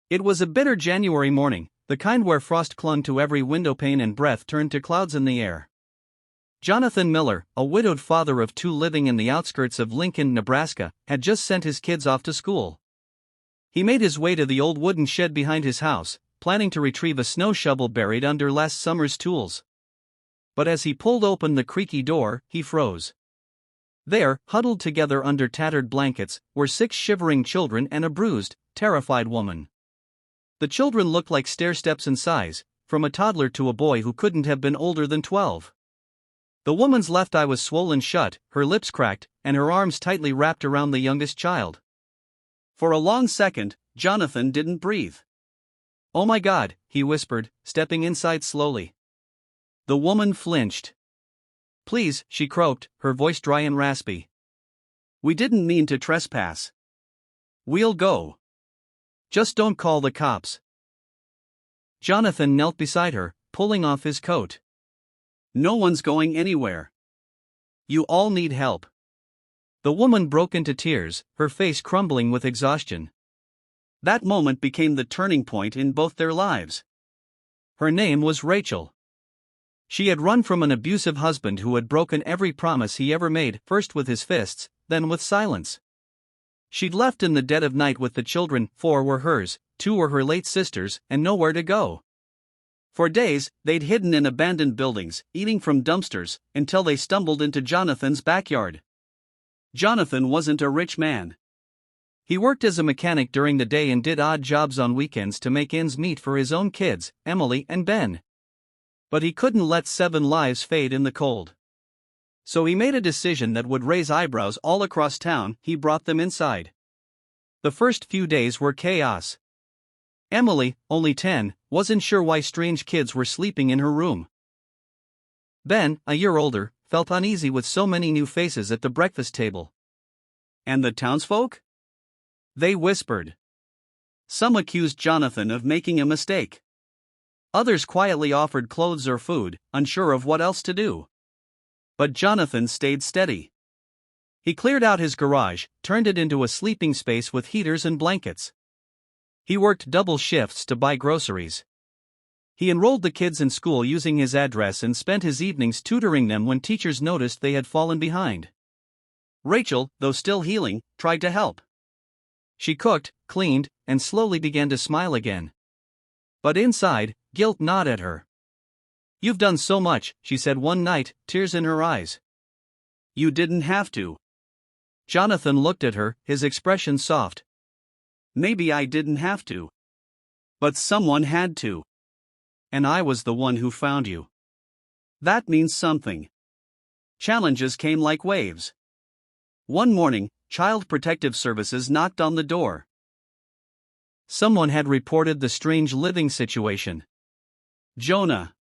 It was a bitter January morning, the kind where frost clung to every windowpane and breath turned to clouds in the air. Jonathan Miller, a widowed father of two living in the outskirts of Lincoln, Nebraska, had just sent his kids off to school. He made his way to the old wooden shed behind his house, planning to retrieve a snow shovel buried under last summer's tools. But as he pulled open the creaky door, he froze. There, huddled together under tattered blankets, were 6 shivering children and a bruised, terrified woman. The children looked like stair-steps in size, from a toddler to a boy who couldn't have been older than 12. The woman's left eye was swollen shut, her lips cracked, and her arms tightly wrapped around the youngest child. For a long second, Jonathan didn't breathe. "Oh my God," he whispered, stepping inside slowly. The woman flinched. "Please," she croaked, her voice dry and raspy. "We didn't mean to trespass. We'll go. Just don't call the cops." Jonathan knelt beside her, pulling off his coat. "No one's going anywhere. You all need help." The woman broke into tears, her face crumbling with exhaustion. That moment became the turning point in both their lives. Her name was Rachel. She had run from an abusive husband who had broken every promise he ever made, first with his fists, then with silence. She'd left in the dead of night with the children, 4 were hers, 2 were her late sister's, and nowhere to go. For days, they'd hidden in abandoned buildings, eating from dumpsters, until they stumbled into Jonathan's backyard. Jonathan wasn't a rich man. He worked as a mechanic during the day and did odd jobs on weekends to make ends meet for his own kids, Emily and Ben. But he couldn't let 7 lives fade in the cold. So he made a decision that would raise eyebrows all across town. He brought them inside. The first few days were chaos. Emily, only 10, wasn't sure why strange kids were sleeping in her room. Ben, a year older, felt uneasy with so many new faces at the breakfast table. And the townsfolk? They whispered. Some accused Jonathan of making a mistake. Others quietly offered clothes or food, unsure of what else to do. But Jonathan stayed steady. He cleared out his garage, turned it into a sleeping space with heaters and blankets. He worked double shifts to buy groceries. He enrolled the kids in school using his address and spent his evenings tutoring them when teachers noticed they had fallen behind. Rachel, though still healing, tried to help. She cooked, cleaned, and slowly began to smile again. But inside, guilt gnawed at her. "You've done so much," she said one night, tears in her eyes. "You didn't have to." Jonathan looked at her, his expression soft. "Maybe I didn't have to. But someone had to. And I was the one who found you. That means something." Challenges came like waves. One morning, Child Protective Services knocked on the door. Someone had reported the strange living situation. Jonah,